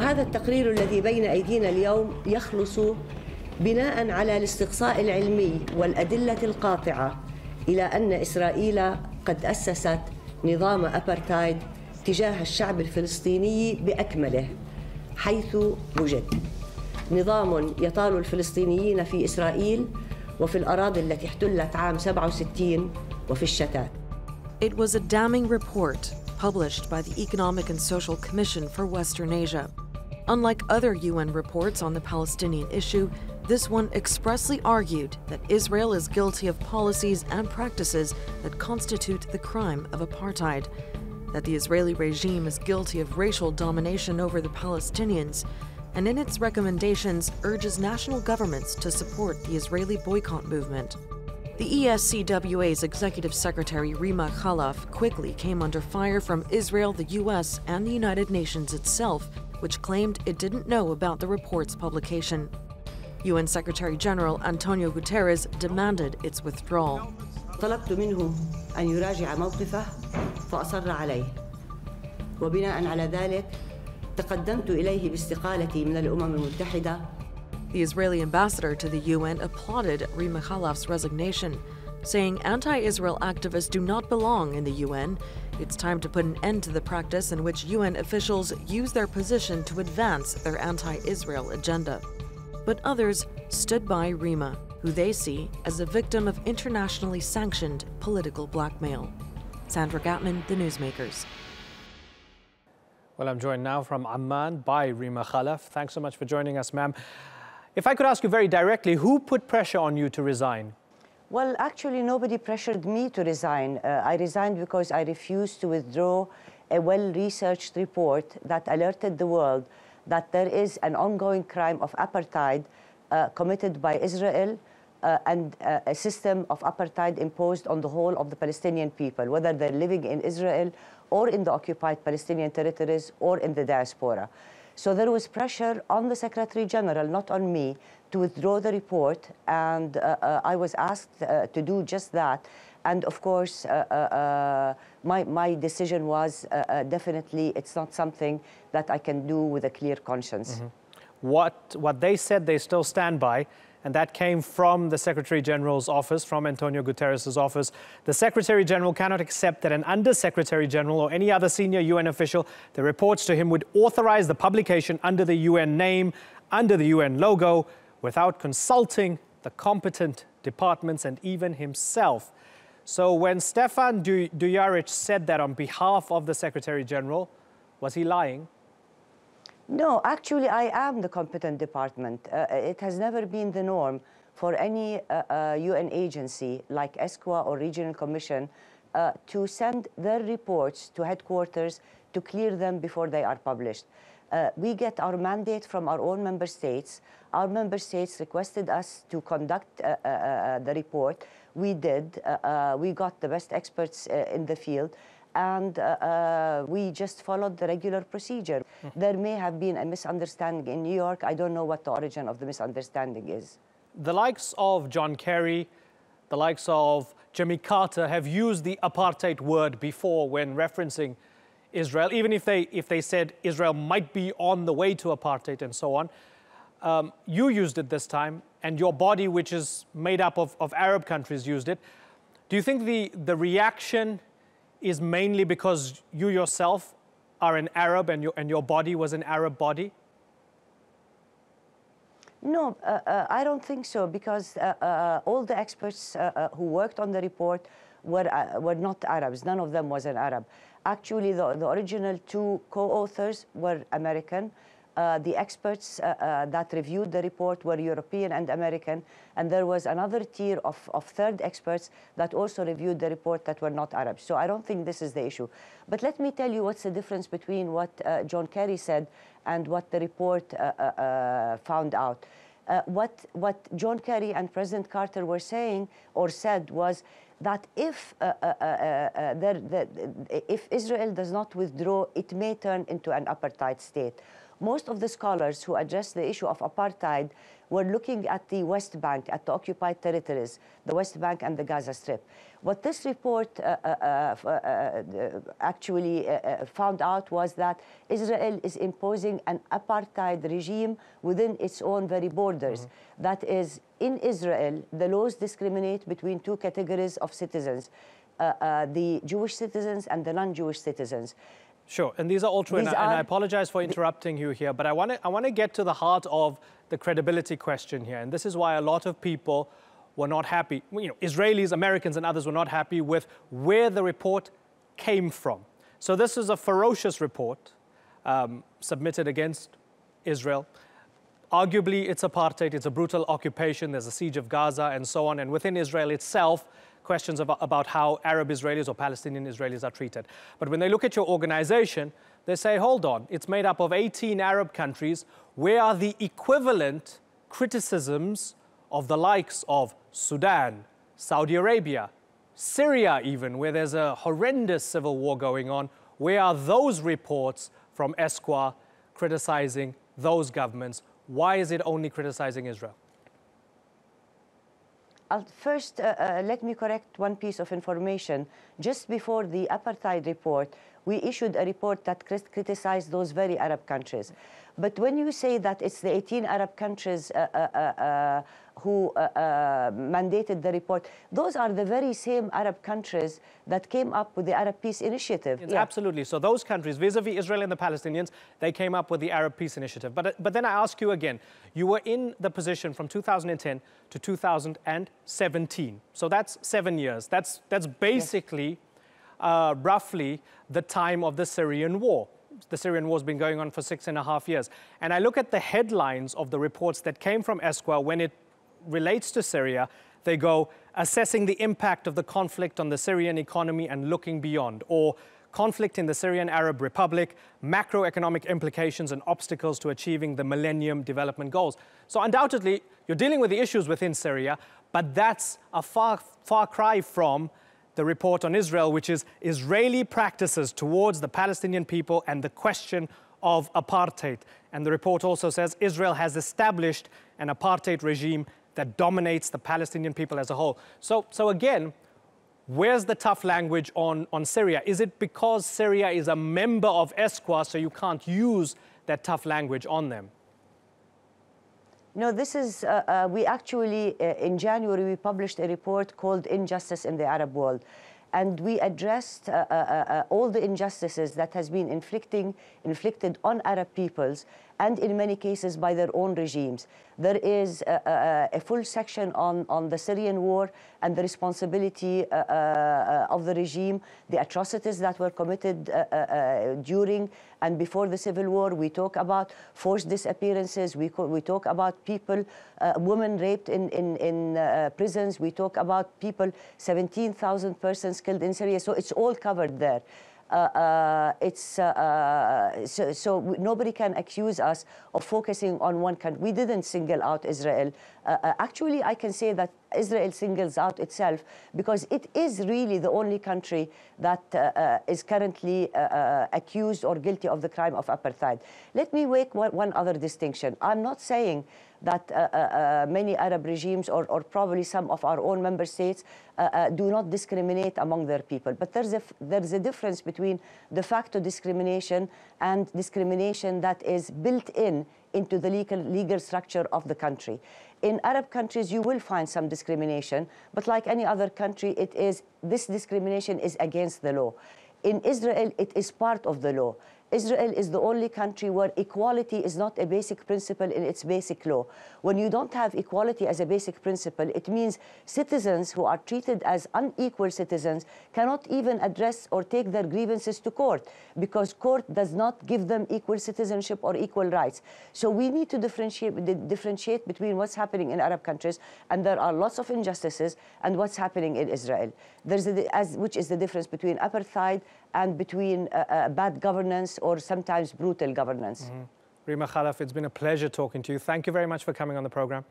وهذا التقرير الذي بين أيدينا اليوم يخلص بناء على الاستقصاء العلمي والأدلة القاطعة إلى أن إسرائيل قد أسست نظام أبارتايد تجاه الشعب الفلسطيني بأكمله حيث وجد نظام يطال الفلسطينيين في إسرائيل وفي الأراضي التي احتلت عام 67 وفي الشتات. It was a damning report published by the Economic and Social Commission for Western Asia. Unlike other UN reports on the Palestinian issue, this one expressly argued that Israel is guilty of policies and practices that constitute the crime of apartheid, that the Israeli regime is guilty of racial domination over the Palestinians, and in its recommendations urges national governments to support the Israeli boycott movement. The ESCWA's Executive Secretary Rima Khalaf quickly came under fire from Israel, the US, and the United Nations itself, which claimed it didn't know about the report's publication. UN Secretary General Antonio Guterres demanded its withdrawal. طلبت منه أن يراجع موقفه فأصر عليه وبناء على ذلك تقدمت إليه باستقالتي من الأمم المتحدة. The Israeli ambassador to the UN applauded Rima Khalaf's resignation, saying anti-Israel activists do not belong in the UN. It's time to put an end to the practice in which UN officials use their position to advance their anti-Israel agenda. But others stood by Rima, who they see as a victim of internationally sanctioned political blackmail. Sandra Gatman, The Newsmakers. Well, I'm joined now from Amman by Rima Khalaf. Thanks so much for joining us, ma'am. If I could ask you very directly, who put pressure on you to resign? Well, actually, nobody pressured me to resign. I resigned because I refused to withdraw a well-researched report that alerted the world that there is an ongoing crime of apartheid committed by Israel and a system of apartheid imposed on the whole of the Palestinian people, whether they're living in Israel or in the occupied Palestinian territories or in the diaspora. So there was pressure on the Secretary General, not on me, to withdraw the report, and I was asked to do just that. And of course, my decision was definitely it's not something that I can do with a clear conscience. Mm-hmm. What they said they still stand by, and that came from the Secretary General's office, from Antonio Guterres' office. The Secretary General cannot accept that an Under-Secretary General or any other senior UN official that reports to him would authorize the publication under the UN name, under the UN logo, without consulting the competent departments and even himself. So when Stefan Dujarric said that on behalf of the Secretary General, was he lying? No, actually, I am the competent department. It has never been the norm for any UN agency like ESCWA or Regional Commission to send their reports to headquarters to clear them before they are published. We get our mandate from our own member states. Our member states requested us to conduct the report. We did. We got the best experts in the field. And we just followed the regular procedure. There may have been a misunderstanding in New York. I don't know what the origin of the misunderstanding is. The likes of John Kerry, the likes of Jimmy Carter have used the apartheid word before when referencing Israel, even if they said Israel might be on the way to apartheid and so on. You used it this time, and your body, which is made up of Arab countries, used it. Do you think the reaction is mainly because you yourself are an Arab and your body was an Arab body? No, I don't think so, because all the experts who worked on the report were not Arabs. None of them was an Arab. Actually, the original two co-authors were American. The experts that reviewed the report were European and American, and there was another tier of third experts that also reviewed the report that were not Arabs. So I don't think this is the issue. But let me tell you what's the difference between what John Kerry said and what the report found out. What John Kerry and President Carter were saying or said was that if Israel does not withdraw, it may turn into an apartheid state. Most of the scholars who addressed the issue of apartheid were looking at the West Bank, at the occupied territories, the West Bank and the Gaza Strip. What this report actually found out was that Israel is imposing an apartheid regime within its own very borders. That is, in Israel, the laws discriminate between two categories of citizens, the Jewish citizens and the non-Jewish citizens. Sure, and these are all true, and I apologize for interrupting you here, but I want to get to the heart of the credibility question here, and this is why a lot of people were not happy. You know, Israelis, Americans, and others were not happy with where the report came from. So this is a ferocious report submitted against Israel. Arguably, it's apartheid, it's a brutal occupation, there's a siege of Gaza and so on, and within Israel itself, questions about how Arab Israelis or Palestinian Israelis are treated. But when they look at your organization, they say, hold on, it's made up of 18 Arab countries. Where are the equivalent criticisms of the likes of Sudan, Saudi Arabia, Syria even, where there's a horrendous civil war going on? Where are those reports from Esquire criticizing those governments? Why is it only criticizing Israel? First, let me correct one piece of information. Just before the apartheid report, we issued a report that criticized those very Arab countries. But when you say that it's the 18 Arab countries who mandated the report, those are the very same Arab countries that came up with the Arab Peace Initiative. Yeah. Absolutely. So those countries, vis-a-vis Israel and the Palestinians, they came up with the Arab Peace Initiative. But then I ask you again, you were in the position from 2010 to 2017. So that's 7 years. That's basically roughly the time of the Syrian war. The Syrian war has been going on for 6.5 years. And I look at the headlines of the reports that came from Esquire when it relates to Syria. They go, assessing the impact of the conflict on the Syrian economy and looking beyond, or conflict in the Syrian Arab Republic, macroeconomic implications and obstacles to achieving the Millennium Development Goals. So undoubtedly, you're dealing with the issues within Syria, but that's a far cry from the report on Israel, which is Israeli practices towards the Palestinian people and the question of apartheid. And the report also says Israel has established an apartheid regime that dominates the Palestinian people as a whole. So again, where's the tough language on Syria? Is it because Syria is a member of Esquire, so you can't use that tough language on them? No, this is, we actually, in January, we published a report called Injustice in the Arab World. And we addressed all the injustices that has been inflicted on Arab peoples, and in many cases by their own regimes. There is a full section on the Syrian war and the responsibility of the regime, the atrocities that were committed during and before the civil war. We talk about forced disappearances. We talk about people, women raped in prisons. We talk about people, 17,000 persons killed in Syria. So it's all covered there. So nobody can accuse us of focusing on one country. We didn't single out Israel. Actually, I can say that Israel singles out itself because it is really the only country that is currently accused or guilty of the crime of apartheid. Let me make one other distinction. I'm not saying that many Arab regimes or probably some of our own member states do not discriminate among their people. But there's a difference between de facto discrimination and discrimination that is built into the legal structure of the country. In Arab countries, you will find some discrimination, but like any other country, this discrimination is against the law. In Israel, it is part of the law. Israel is the only country where equality is not a basic principle in its basic law. When you don't have equality as a basic principle, it means citizens who are treated as unequal citizens cannot even address or take their grievances to court because court does not give them equal citizenship or equal rights. So we need to differentiate between what's happening in Arab countries, and there are lots of injustices, and what's happening in Israel. Which is the difference between apartheid and between bad governance or sometimes brutal governance. Rima Khalaf, it's been a pleasure talking to you. Thank you very much for coming on the program.